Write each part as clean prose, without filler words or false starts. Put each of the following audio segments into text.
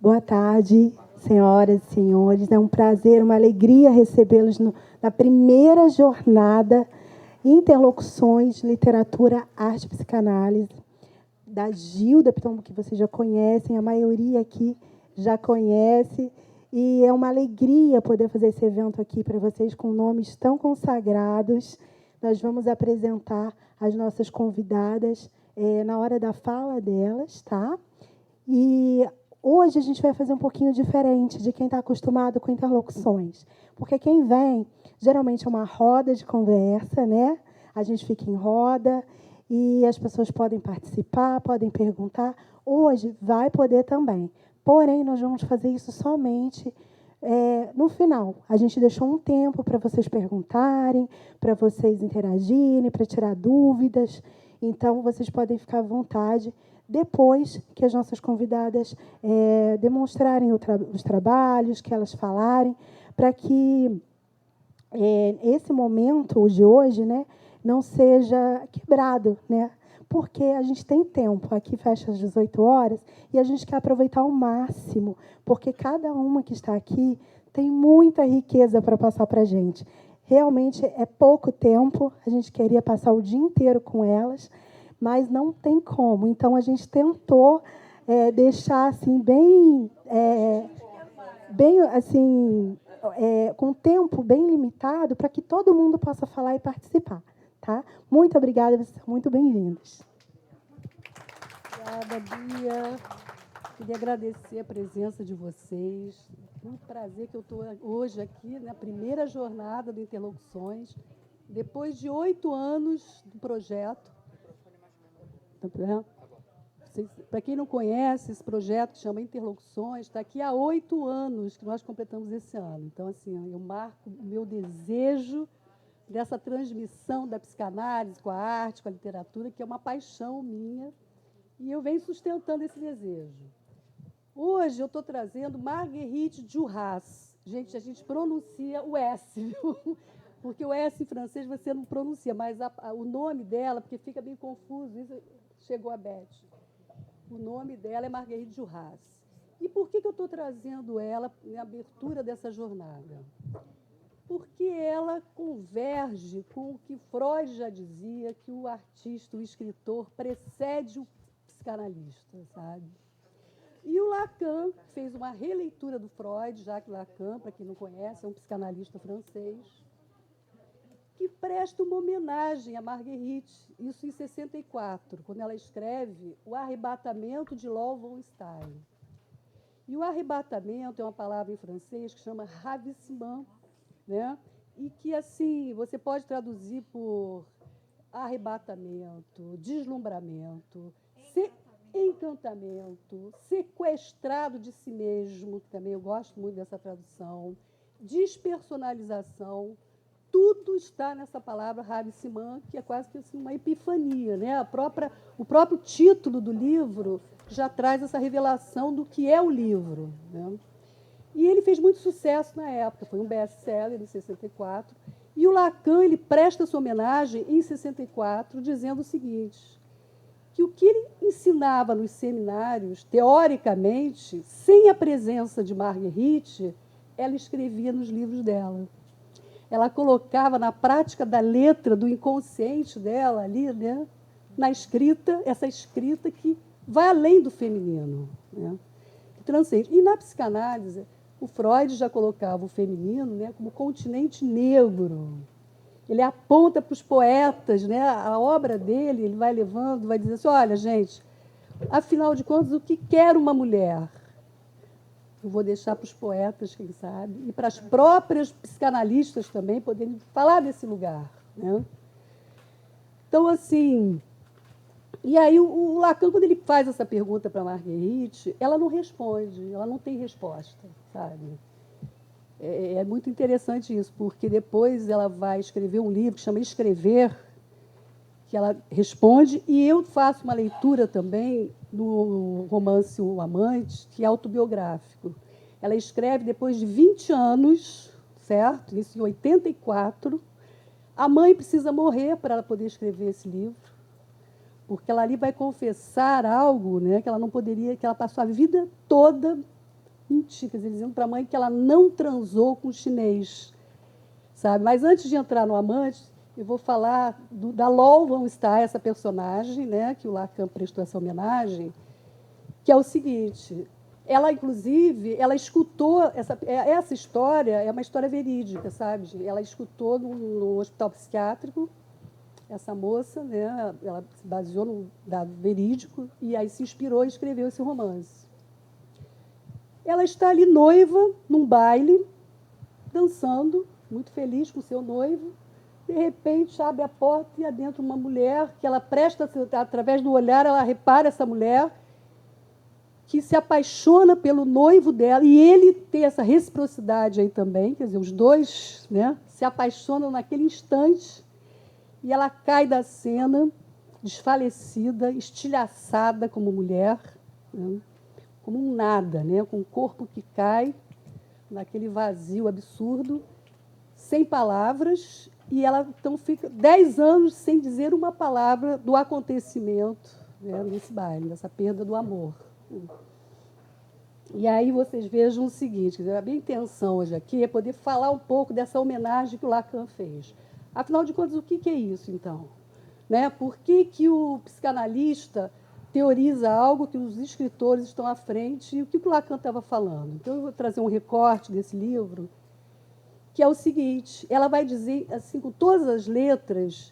Boa tarde, senhoras e senhores. É um prazer, uma alegria recebê-los na primeira jornada Interlocuções, Literatura, Arte e Psicanálise, da Gilda Piton, que vocês já conhecem, a maioria aqui já conhece. E é uma alegria poder fazer esse evento aqui para vocês com nomes tão consagrados. Nós vamos apresentar as nossas convidadas na hora da fala delas, tá? E hoje a gente vai fazer um pouquinho diferente de quem está acostumado com interlocuções. Porque quem vem, geralmente é uma roda de conversa, né? A gente fica em roda e as pessoas podem participar, podem perguntar. Hoje vai poder também. Porém, nós vamos fazer isso somente no final. A gente deixou um tempo para vocês perguntarem, para vocês interagirem, para tirar dúvidas. Então, vocês podem ficar à vontade depois que as nossas convidadas demonstrarem os trabalhos, que elas falarem, para que esse momento, o de hoje, né, não seja quebrado, né? Porque a gente tem tempo, aqui fecha às 18 horas, e a gente quer aproveitar ao máximo, porque cada uma que está aqui tem muita riqueza para passar para a gente. Realmente é pouco tempo, a gente queria passar o dia inteiro com elas, mas não tem como. Então, a gente tentou deixar assim, bem assim, com tempo bem limitado, para que todo mundo possa falar e participar. Tá? Muito obrigada, vocês são muito bem-vindos. Obrigada, Bia. Queria agradecer a presença de vocês. Muito prazer que eu estou hoje aqui na primeira jornada do Interlocuções, depois de 8 anos do projeto. Para quem não conhece, esse projeto que chama Interlocuções está aqui há 8 anos, que nós completamos esse ano. Então, assim, eu marco o meu desejo dessa transmissão da psicanálise com a arte, com a literatura, que é uma paixão minha, e eu venho sustentando esse desejo. Hoje eu estou trazendo Marguerite Duras. Gente, a gente pronuncia o S, viu? Porque o S em francês você não pronuncia, mas o nome dela, porque fica bem confuso, isso chegou a Beth. O nome dela é Marguerite Duras. E por que eu estou trazendo ela na abertura dessa jornada? Porque ela converge com o que Freud já dizia, que o artista, o escritor, precede o psicanalista, sabe? E o Lacan fez uma releitura do Freud, Jacques Lacan, para quem não conhece, é um psicanalista francês, que presta uma homenagem a Marguerite, isso em 64, quando ela escreve O Arrebatamento de Louvois-Stein. E o arrebatamento é uma palavra em francês que chama ravissement, né? E que, assim, você pode traduzir por arrebatamento, deslumbramento, encantamento, sequestrado de si mesmo, que também eu gosto muito dessa tradução, despersonalização, tudo está nessa palavra ravissement, que é quase que assim, uma epifania, né? O próprio título do livro já traz essa revelação do que é o livro, né? E ele fez muito sucesso na época, foi um best-seller em 64. E o Lacan ele presta sua homenagem em 64, dizendo o seguinte, que o que ele ensinava nos seminários, teoricamente, sem a presença de Marguerite, ela escrevia nos livros dela. Ela colocava na prática da letra, do inconsciente dela ali, né, na escrita, essa escrita que vai além do feminino, né, que transcende. E na psicanálise, o Freud já colocava o feminino, né, como continente negro. Ele aponta para os poetas, né, a obra dele, ele vai levando, vai dizer assim, olha, gente, afinal de contas, o que quer uma mulher? Eu vou deixar para os poetas, quem sabe, e para as próprias psicanalistas também poderem falar desse lugar, né? Então, assim, e aí o Lacan, quando ele faz essa pergunta para a Marguerite, ela não responde, ela não tem resposta, sabe? É muito interessante isso, porque depois ela vai escrever um livro que chama Escrever, que ela responde, e eu faço uma leitura também do romance O Amante, que é autobiográfico. Ela escreve depois de 20 anos, certo? Isso em 84. A mãe precisa morrer para ela poder escrever esse livro, porque ela ali vai confessar algo, né, que ela não poderia, que ela passou a vida toda mentir, quer dizer, dizendo para a mãe que ela não transou com o chinês, sabe? Mas antes de entrar no amante, eu vou falar da Lol Van Star, essa personagem, né, que o Lacan prestou essa homenagem, que é o seguinte: ela, inclusive, ela escutou essa história, é uma história verídica, sabe? Ela escutou no hospital psiquiátrico, essa moça, né, ela se baseou no dado verídico e aí se inspirou e escreveu esse romance. Ela está ali noiva, num baile, dançando, muito feliz com seu noivo. De repente, abre a porta e adentra uma mulher que ela presta, através do olhar, ela repara essa mulher que se apaixona pelo noivo dela, e ele tem essa reciprocidade aí também, quer dizer, os dois, né, se apaixonam naquele instante, e ela cai da cena, desfalecida, estilhaçada como mulher, né, como um nada, né, com o corpo que cai naquele vazio absurdo, sem palavras, e ela então fica 10 anos sem dizer uma palavra do acontecimento, né, nesse baile, dessa perda do amor. E aí vocês vejam o seguinte, a minha intenção hoje aqui é poder falar um pouco dessa homenagem que o Lacan fez. Afinal de contas, o que é isso, então? Né? Por que o psicanalista teoriza algo que os escritores estão à frente e o que o Lacan estava falando? Então, eu vou trazer um recorte desse livro, que é o seguinte: ela vai dizer, assim, com todas as letras,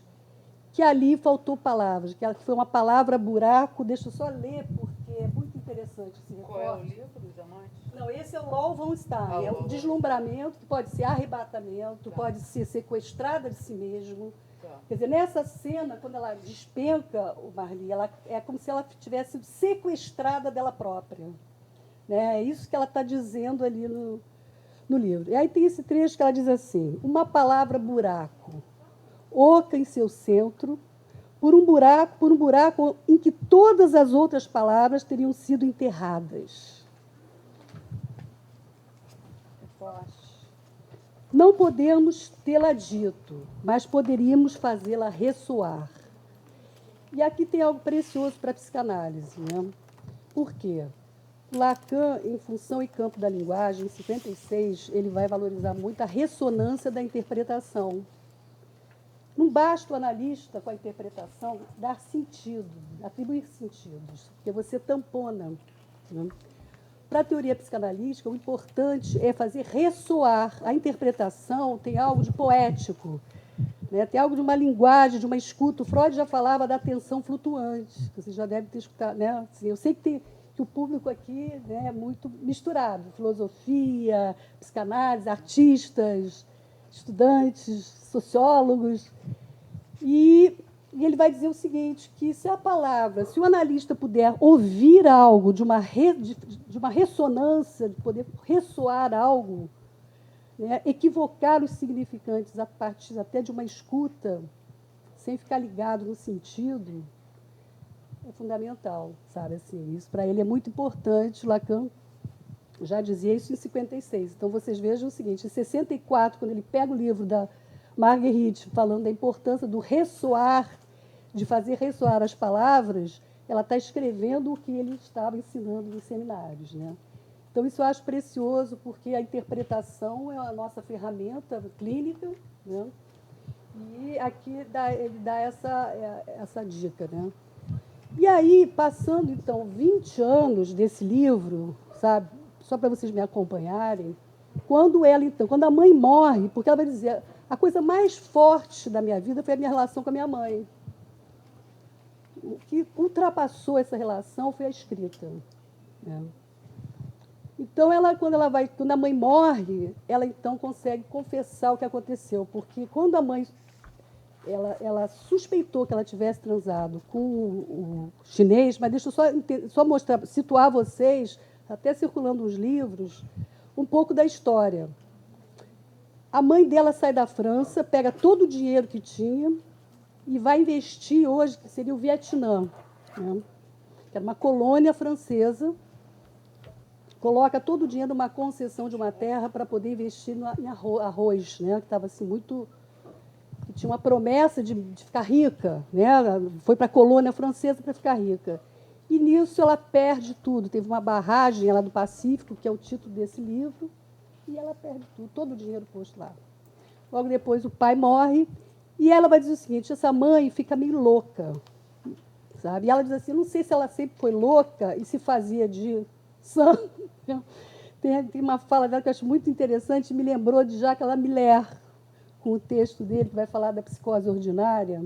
que ali faltou palavras, que foi uma palavra buraco. Deixa eu só ler, porque é muito interessante esse recorte. Qual é o livro dos amantes? Não, esse é o Lol Van Star, é o deslumbramento, que pode ser arrebatamento, pode ser sequestrada de si mesmo. Quer dizer, nessa cena, quando ela despenca o Marli, ela, é como se ela tivesse sido sequestrada dela própria. Né? É isso que ela está dizendo ali no livro. E aí tem esse trecho que ela diz assim: uma palavra buraco, oca em seu centro, por um buraco em que todas as outras palavras teriam sido enterradas. Não podemos tê-la dito, mas poderíamos fazê-la ressoar. E aqui tem algo precioso para a psicanálise, né? Por quê? Lacan, em Função e Campo da Linguagem, em 56, ele vai valorizar muito a ressonância da interpretação. Não basta o analista, com a interpretação, dar sentido, atribuir sentidos, porque você tampona. Né? Para a teoria psicanalítica, o importante é fazer ressoar. A interpretação tem algo de poético, né? Tem algo de uma linguagem, de uma escuta. O Freud já falava da atenção flutuante, vocês já devem ter escutado. Né? Assim, eu sei que o público aqui, né, é muito misturado, filosofia, psicanálise, artistas, estudantes, sociólogos. E ele vai dizer o seguinte, que se o analista puder ouvir algo de uma ressonância, de poder ressoar algo, né, equivocar os significantes a partir até de uma escuta, sem ficar ligado no sentido, é fundamental, sabe? Assim, isso para ele é muito importante. Lacan já dizia isso em 56. Então, vocês vejam o seguinte, em 64, quando ele pega o livro da Marguerite, falando da importância do ressoar, de fazer ressoar as palavras, ela está escrevendo o que ele estava ensinando nos seminários. Né? Então, isso eu acho precioso, porque a interpretação é a nossa ferramenta clínica, né? E aqui ele dá essa dica. Né? E aí, passando, então, 20 anos desse livro, sabe, só para vocês me acompanharem, quando a mãe morre, porque ela vai dizer, a coisa mais forte da minha vida foi a minha relação com a minha mãe. O que ultrapassou essa relação foi a escrita. Né? Então, quando a mãe morre, ela então consegue confessar o que aconteceu, porque quando a mãe ela suspeitou que ela tivesse transado com o chinês, mas deixa eu só mostrar, situar vocês, até circulando os livros, um pouco da história. A mãe dela sai da França, pega todo o dinheiro que tinha e vai investir hoje, que seria o Vietnã, né? Que era uma colônia francesa, coloca todo o dinheiro numa concessão de uma terra para poder investir em arroz, né? Que estava assim muito... que tinha uma promessa de ficar rica, né? Foi para a colônia francesa para ficar rica. E, nisso, ela perde tudo. Teve uma barragem lá do Pacífico, que é o título desse livro, e ela perde tudo, todo o dinheiro posto lá. Logo depois, o pai morre, e ela vai dizer o seguinte, essa mãe fica meio louca, sabe? E ela diz assim, não sei se ela sempre foi louca e se fazia de santo. Tem uma fala dela que eu acho muito interessante, me lembrou de Jacques Lamillère, com o texto dele, que vai falar da psicose ordinária.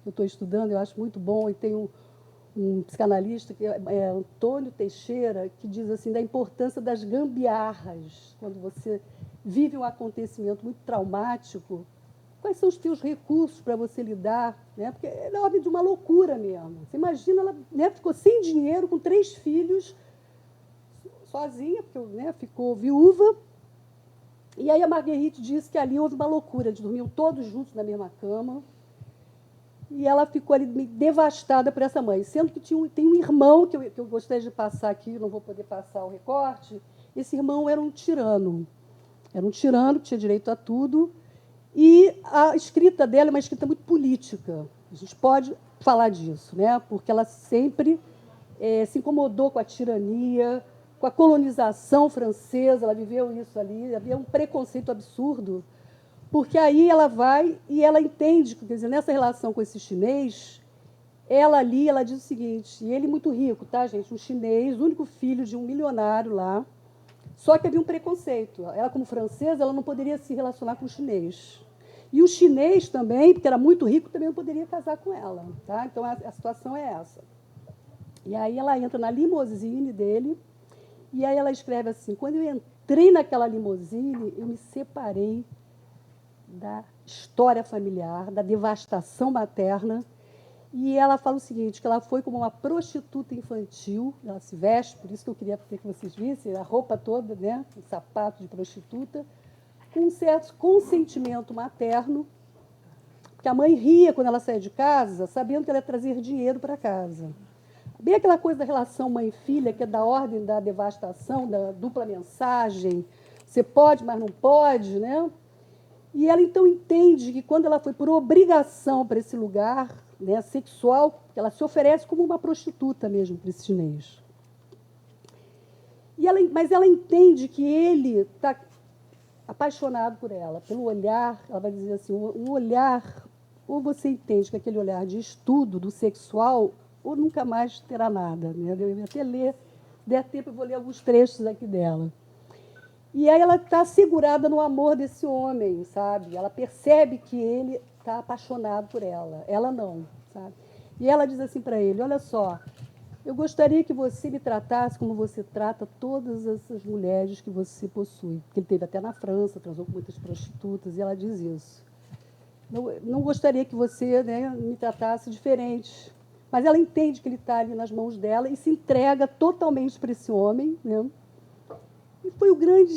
Eu estou estudando, eu acho muito bom, e tem um psicanalista, que é Antônio Teixeira, que diz assim, da importância das gambiarras. Quando você vive um acontecimento muito traumático, quais são os teus recursos para você lidar? Né? Porque é na ordem de uma loucura mesmo. Você imagina, ela, né, ficou sem dinheiro, com 3 filhos, sozinha, porque, né, ficou viúva. E aí a Marguerite disse que ali houve uma loucura, eles dormiam todos juntos na mesma cama. E ela ficou ali devastada por essa mãe, sendo que tem um irmão, que eu gostaria de passar aqui, não vou poder passar o recorte. Esse irmão era um tirano. Era um tirano, que tinha direito a tudo. E a escrita dela é uma escrita muito política. A gente pode falar disso, né? Porque ela sempre se incomodou com a tirania, com a colonização francesa, ela viveu isso ali, havia um preconceito absurdo. Porque aí ela vai e ela entende, quer dizer, nessa relação com esse chinês, ela diz o seguinte, e ele muito rico, tá, gente? Um chinês, o único filho de um milionário lá, só que havia um preconceito. Ela, como francesa, ela não poderia se relacionar com o chinês. E o chinês também, porque era muito rico, também não poderia casar com ela. Tá? Então, a situação é essa. E aí ela entra na limusine dele, e aí ela escreve assim, quando eu entrei naquela limusine, eu me separei da história familiar, da devastação materna, e ela fala o seguinte, que ela foi como uma prostituta infantil, ela se veste, por isso que eu queria que vocês vissem, a roupa toda, né, um sapato de prostituta, com um certo consentimento materno, porque a mãe ria quando ela saía de casa, sabendo que ela ia trazer dinheiro para casa. Bem aquela coisa da relação mãe-filha, que é da ordem da devastação, da dupla mensagem, você pode, mas não pode, né? E ela, então, entende que quando ela foi por obrigação para esse lugar, né, sexual, ela se oferece como uma prostituta mesmo para esse chinês. Mas ela entende que ele está apaixonado por ela, pelo olhar, ela vai dizer assim, um olhar, ou você entende que aquele olhar de estudo do sexual, ou nunca mais terá nada. Né? Eu até ler, der tempo, eu vou ler alguns trechos aqui dela. E aí ela está segurada no amor desse homem, sabe? Ela percebe que ele está apaixonado por ela não, sabe? E ela diz assim para ele, olha só, eu gostaria que você me tratasse como você trata todas essas mulheres que você possui. Porque ele teve até na França, transou com muitas prostitutas, e ela diz isso. Não gostaria que você, né, me tratasse diferente. Mas ela entende que ele está ali nas mãos dela e se entrega totalmente para esse homem, né? E foi o grande,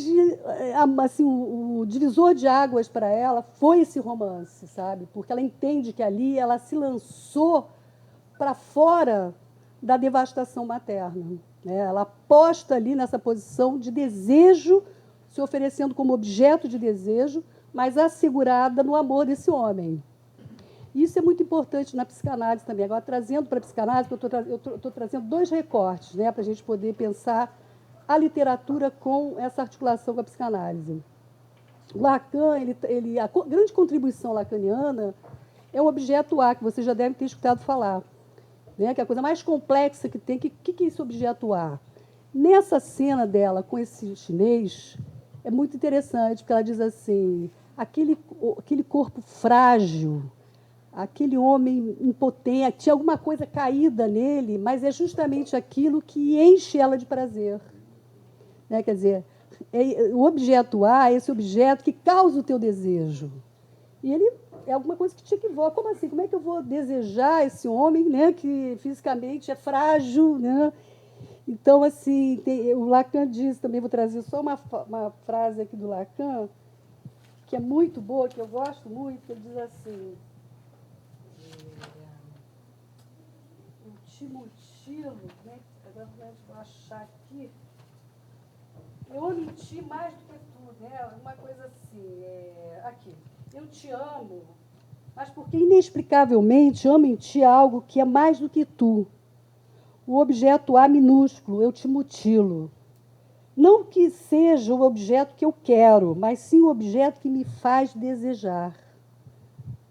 assim, o divisor de águas para ela foi esse romance, sabe? Porque ela entende que ali ela se lançou para fora da devastação materna. Né? Ela aposta ali nessa posição de desejo, se oferecendo como objeto de desejo, mas assegurada no amor desse homem. Isso é muito importante na psicanálise também. Agora, trazendo para a psicanálise, eu estou trazendo 2 recortes, né, para a gente poder pensar a literatura com essa articulação com a psicanálise. Lacan, a grande contribuição lacaniana é o objeto A, que você já deve ter escutado falar, né? Que é a coisa mais complexa que tem. O que é esse objeto A? Nessa cena dela com esse chinês, é muito interessante, porque ela diz assim, aquele corpo frágil, aquele homem impotente, tinha alguma coisa caída nele, mas é justamente aquilo que enche ela de prazer. Né? Quer dizer, o objeto A é esse objeto que causa o teu desejo. E ele é alguma coisa que te equivoca. Como assim? Como é que eu vou desejar esse homem, né, que fisicamente é frágil? Né? Então, assim, o Lacan diz, também vou trazer só uma frase aqui do Lacan, que é muito boa, que eu gosto muito, que ele diz assim, o último motivo, né? Agora vou achar aqui, eu amo em ti mais do que tu, né? Uma coisa assim, aqui, eu te amo, mas porque inexplicavelmente amo em ti algo que é mais do que tu. o objeto A minúsculo, eu te mutilo. Não que seja o objeto que eu quero, mas sim o objeto que me faz desejar.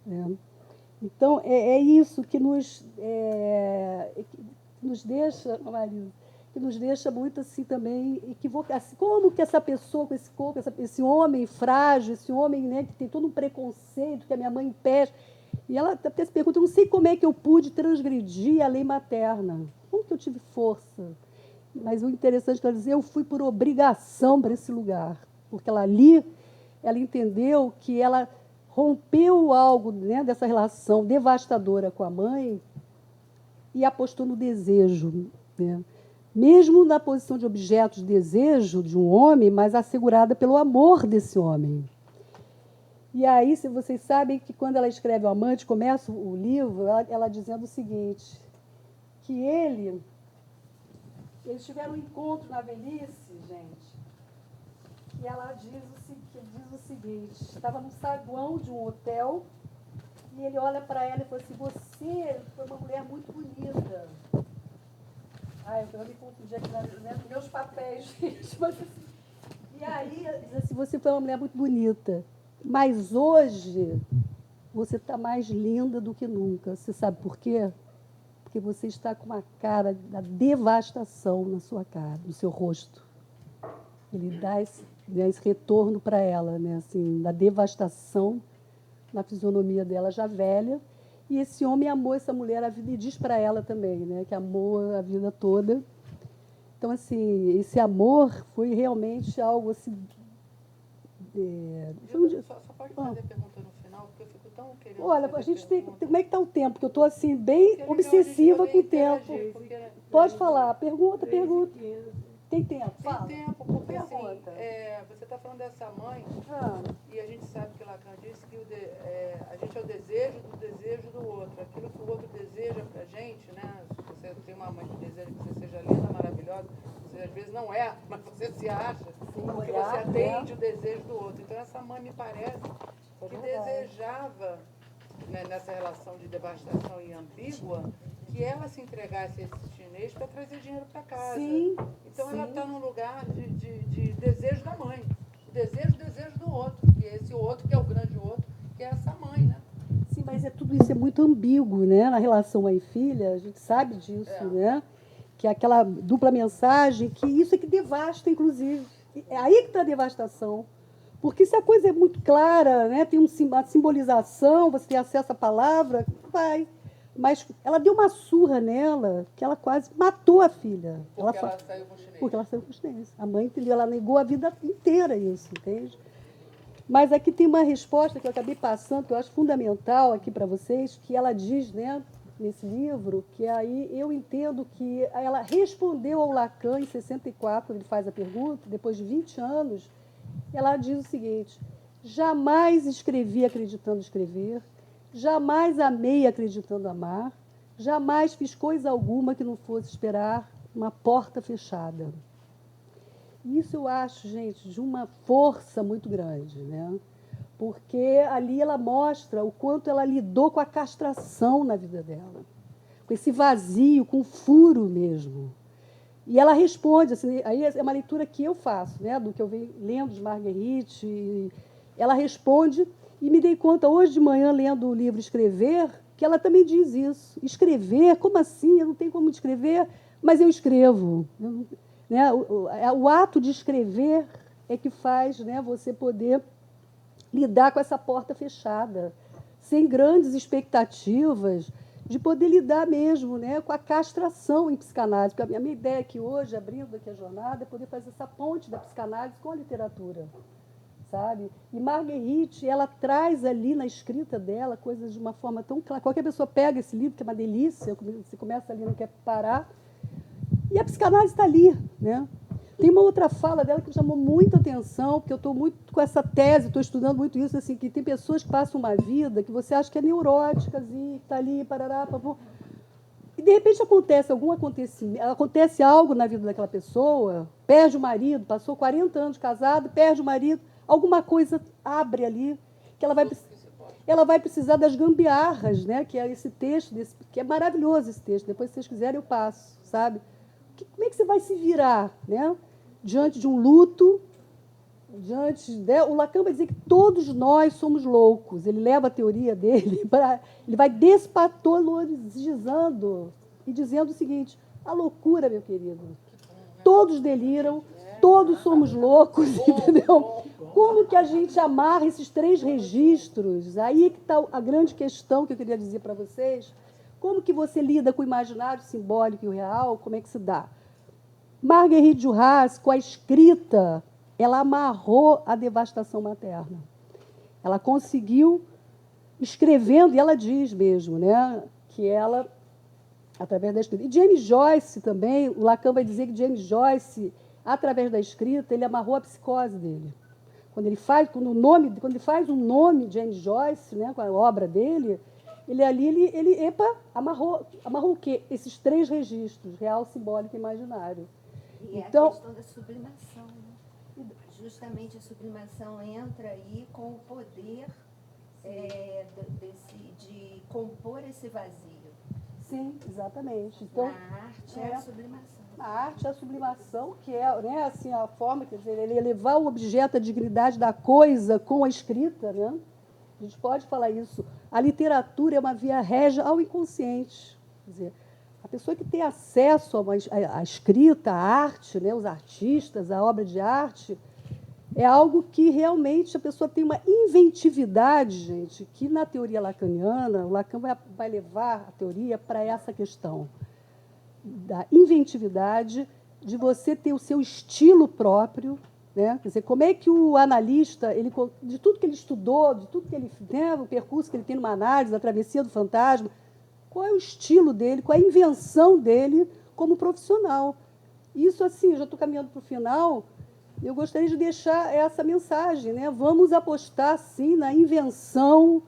Né? Então, é isso que nos deixa, Marisa, que nos deixa muito assim também equivocados. Assim, como que essa pessoa com esse corpo, esse homem frágil, esse homem, né, que tem todo um preconceito, que a minha mãe impede, e ela até se pergunta, eu não sei como é que eu pude transgredir a lei materna. Como que eu tive força? Mas o interessante é que ela diz, eu fui por obrigação para esse lugar, porque ela ali, ela entendeu que ela rompeu algo, né, dessa relação devastadora com a mãe e apostou no desejo, né? Mesmo na posição de objeto de desejo de um homem, mas assegurada pelo amor desse homem. E aí, se vocês sabem que quando ela escreve O Amante, começa o livro, ela dizendo o seguinte, que eles tiveram um encontro na velhice, gente, e ela diz o seguinte, estava no saguão de um hotel, e ele olha para ela e fala assim, você foi uma mulher muito bonita. Ai, eu me confundi aqui nos meus papéis, gente. Mas, assim, e aí, diz assim, você foi uma mulher muito bonita, mas hoje você está mais linda do que nunca. Você sabe por quê? Porque você está com uma cara da devastação na sua cara, no seu rosto. Ele dá esse retorno para ela, né, assim, da devastação na fisionomia dela já velha. E esse homem amou essa mulher a vida e diz para ela também, né, que amou a vida toda. Então, assim, esse amor foi realmente algo assim. Só pode fazer pergunta no final, porque eu fico tão querendo. Olha, a gente tem. Como é que está o tempo? Porque eu estou assim, bem obsessiva com o tempo. Pode falar, pergunta. Tem tempo, fala. Tem tempo, porque assim, você está falando dessa mãe, e a gente sabe que Lacan disse que a gente é o desejo do outro. Aquilo que o outro deseja para a gente, né? Se você tem uma mãe que deseja que você seja linda, maravilhosa, você às vezes não é, mas você se acha, porque você atende o desejo do outro. Então essa mãe me parece que desejava, né, nessa relação de devastação e ambígua, que ela se entregasse a esse chinês para trazer dinheiro para casa. Sim, então ela está num lugar de desejo da mãe. O desejo do outro. Que é esse outro, que é o grande outro, que é essa mãe, né? Sim, mas tudo isso é muito ambíguo, né? Na relação mãe e filha, a gente sabe disso, né? Que é aquela dupla mensagem, que isso é que devasta, inclusive. É aí que está a devastação. Porque se a coisa é muito clara, né? Tem uma simbolização, você tem acesso à palavra, vai. Mas ela deu uma surra nela, que ela quase matou a filha. Porque ela saiu com o chinês. Porque ela saiu com o chinês. A mãe, entendeu? Ela negou a vida inteira isso, entende? Mas aqui tem uma resposta que eu acabei passando, que eu acho fundamental aqui para vocês, que ela diz, né, nesse livro, que aí eu entendo que ela respondeu ao Lacan em 64, quando ele faz a pergunta, depois de 20 anos, ela diz o seguinte, jamais escrevi acreditando escrever, jamais amei acreditando amar, jamais fiz coisa alguma que não fosse esperar uma porta fechada. Isso eu acho, gente, de uma força muito grande, né? Porque ali ela mostra o quanto ela lidou com a castração na vida dela, com esse vazio, com o furo mesmo. E ela responde, assim, aí é uma leitura que eu faço, né, do que eu venho lendo de Marguerite. Ela responde, e me dei conta hoje de manhã, lendo o livro Escrever, que ela também diz isso. Escrever? Como assim? Eu não tenho como escrever, mas eu escrevo. Né? O ato de escrever é que faz, né, você poder lidar com essa porta fechada, sem grandes expectativas, de poder lidar mesmo, né, com a castração em psicanálise. Porque a minha ideia aqui hoje, abrindo aqui a jornada, é poder fazer essa ponte da psicanálise com a literatura, sabe? E Marguerite, ela traz ali na escrita dela coisas de uma forma tão clara. Qualquer pessoa pega esse livro, que é uma delícia, você começa ali, não quer parar, e a psicanálise está ali, né? Tem uma outra fala dela que me chamou muita atenção, porque eu estou muito com essa tese, estou estudando muito isso, assim, que tem pessoas que passam uma vida que você acha que é neurótica, assim, está ali, parará, papum, e de repente acontece algum acontecimento, acontece algo na vida daquela pessoa, perde o marido, passou 40 anos casado, perde o marido, alguma coisa abre ali, que ela vai... ela vai precisar das gambiarras, né? Que é esse texto, que é maravilhoso esse texto. Depois, se vocês quiserem, eu passo, sabe? Como é que você vai se virar, né? Diante de um luto, o Lacan vai dizer que todos nós somos loucos. Ele leva a teoria dele para... Ele vai despatologizando e dizendo o seguinte: a loucura, meu querido, todos deliram, todos somos loucos, entendeu? Como que a gente amarra esses 3 registros? Aí que está a grande questão que eu queria dizer para vocês. Como que você lida com o imaginário, simbólico e o real? Como é que se dá? Marguerite Duras, com a escrita, ela amarrou a devastação materna. Ela conseguiu, escrevendo, e ela diz mesmo, né, que ela, através da escrita... E James Joyce também, o Lacan vai dizer que James Joyce, através da escrita, ele amarrou a psicose dele. Quando ele faz um nome, James Joyce, né, com a obra dele, amarrou o quê? Esses 3 registros, real, simbólico e imaginário. E então, a questão da sublimação, né? Justamente a sublimação entra aí com o poder de compor esse vazio. Sim, exatamente. Então, a arte é a sublimação. A arte é a sublimação, que é, né, assim, a forma, quer dizer, ele elevar o objeto à dignidade da coisa com a escrita, né? A gente pode falar isso. A literatura é uma via régia ao inconsciente. Quer dizer, a pessoa que tem acesso à escrita, à arte, né, os artistas, à obra de arte, é algo que realmente a pessoa tem uma inventividade, gente, que na teoria lacaniana, o Lacan vai levar a teoria para essa questão da inventividade, de você ter o seu estilo próprio, né? Quer dizer, como é que o analista, de tudo que ele estudou, de tudo que ele, né, o percurso que ele tem numa análise, a travessia do fantasma, qual é o estilo dele, qual é a invenção dele como profissional. Isso, assim, eu já estou caminhando para o final, eu gostaria de deixar essa mensagem, né? Vamos apostar, sim, na invenção,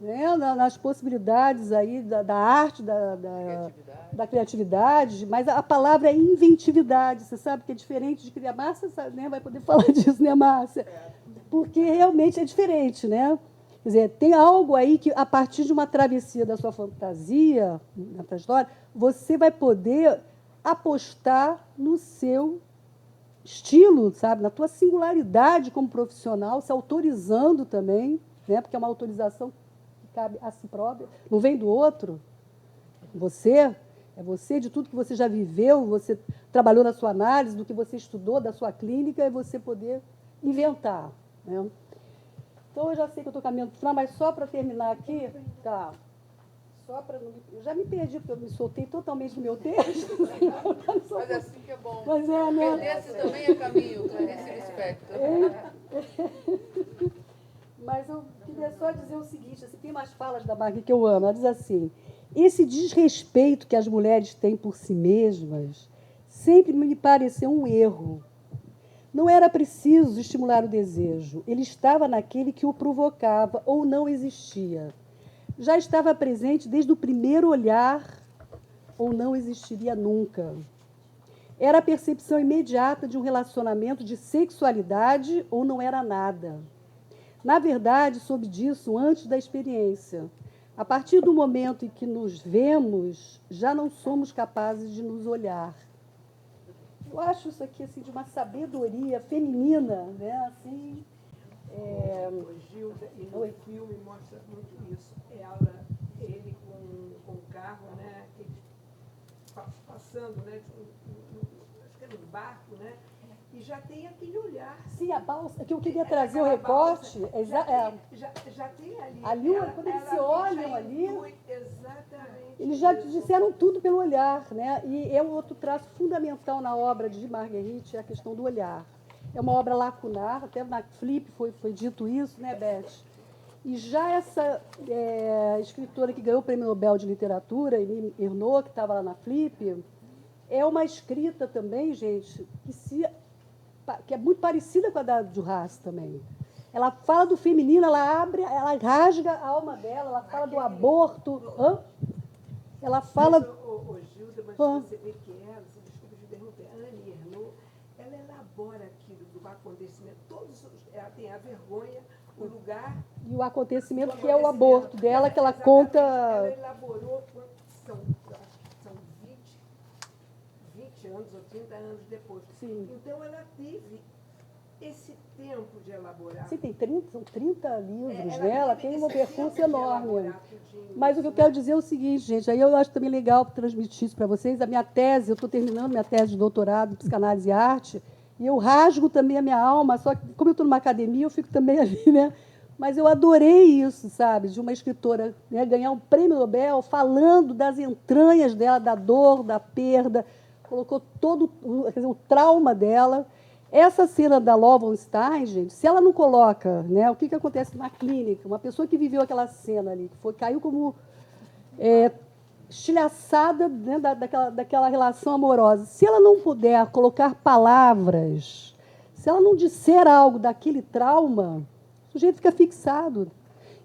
né? Nas possibilidades aí da arte, da criatividade, mas a palavra é inventividade, você sabe que é diferente de criar. Márcia, né, vai poder falar disso, né, Márcia? Porque realmente é diferente, né? Quer dizer, tem algo aí que, a partir de uma travessia da sua fantasia, na sua história, você vai poder apostar no seu estilo, sabe? Na tua singularidade como profissional, se autorizando também, né? Porque é uma autorização que cabe a si própria, não vem do outro. É você, de tudo que você já viveu, você trabalhou na sua análise, do que você estudou, da sua clínica, é você poder inventar, né? Então, eu já sei que eu estou caminhando para o final, mas só para terminar aqui, tá? Eu já me perdi, porque eu me soltei totalmente do meu texto. Mas é assim que é bom. Mas é, né? Perder-se também é caminho, Clarice Lispector. Mas eu queria só dizer o seguinte, assim, tem umas falas da Marguerite que eu amo. Ela diz assim: esse desrespeito que as mulheres têm por si mesmas sempre me pareceu um erro. Não era preciso estimular o desejo, ele estava naquele que o provocava ou não existia. Já estava presente desde o primeiro olhar ou não existiria nunca. Era a percepção imediata de um relacionamento de sexualidade ou não era nada. Na verdade, soube disso antes da experiência. A partir do momento em que nos vemos, já não somos capazes de nos olhar. Eu acho isso aqui assim, de uma sabedoria feminina, né? Assim, Gilda, e no filme mostra muito isso. Ele com o carro, né? Ele passando, né? Acho que é no barco, né? E já tem aquele olhar. Sim, a balsa, que eu queria trazer o recorte. Já tem ali. Ali, quando eles se olham ali, exatamente. eles já disseram tudo pelo olhar, né? E é um outro traço fundamental na obra de Marguerite, é a questão do olhar. É uma obra lacunar, até na Flip foi dito isso, né, Beth? E já essa escritora que ganhou o Prêmio Nobel de Literatura, Eline Ernaux, que estava lá na Flip, é uma escrita também, gente, que é muito parecida com a da Duras também. Ela fala do feminino, ela rasga a alma dela, ela fala do aborto. Ela fala... Gilda, mas você vê que desculpa te interromper, a Annie Ernaux, ela elabora aquilo do acontecimento, ela tem a vergonha, o lugar. E o acontecimento que é o aborto dela, que ela conta... Ela elaborou, acho que são 20 anos ou 30 anos depois. Sim. Então, ela teve esse tempo de elaborar. Sim, são 30 livros, Ela né? Ela teve tem um esse percurso tempo de enorme. elaborar tudinho Mas o que eu isso, quero né? dizer é o seguinte, gente, aí eu acho também legal transmitir isso para vocês. A minha tese, eu estou terminando minha tese de doutorado em psicanálise e arte, e eu rasgo também a minha alma, só que como eu estou numa academia, eu fico também ali, né? Mas eu adorei isso, sabe, de uma escritora, né, ganhar um prêmio Nobel falando das entranhas dela, da dor, da perda, colocou todo quer dizer, o trauma dela. Essa cena da Lova von Stein, gente, se ela não coloca, né, o que acontece na clínica, uma pessoa que viveu aquela cena ali, que caiu como estilhaçada, né, daquela relação amorosa, se ela não puder colocar palavras, se ela não disser algo daquele trauma, o sujeito fica fixado.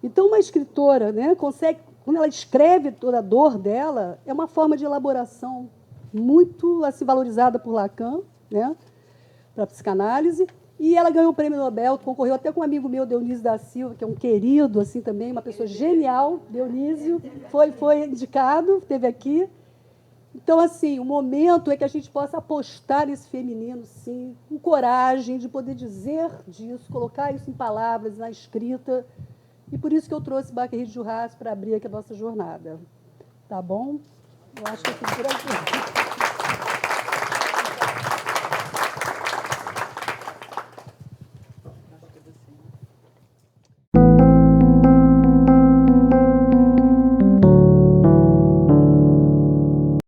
Então, uma escritora, né, consegue, quando ela escreve toda a dor dela, é uma forma de elaboração muito assim, valorizada por Lacan, né, para a psicanálise, e ela ganhou o prêmio Nobel, concorreu até com um amigo meu, Dionísio da Silva, que é um querido assim também, uma pessoa genial, Dionísio, foi indicado, esteve aqui. Então, assim, o momento é que a gente possa apostar nesse feminino, sim, com coragem de poder dizer disso, colocar isso em palavras, na escrita, e por isso que eu trouxe Marguerite Duras para abrir aqui a nossa jornada. Tá bom? Eu acho que é tudo por aqui.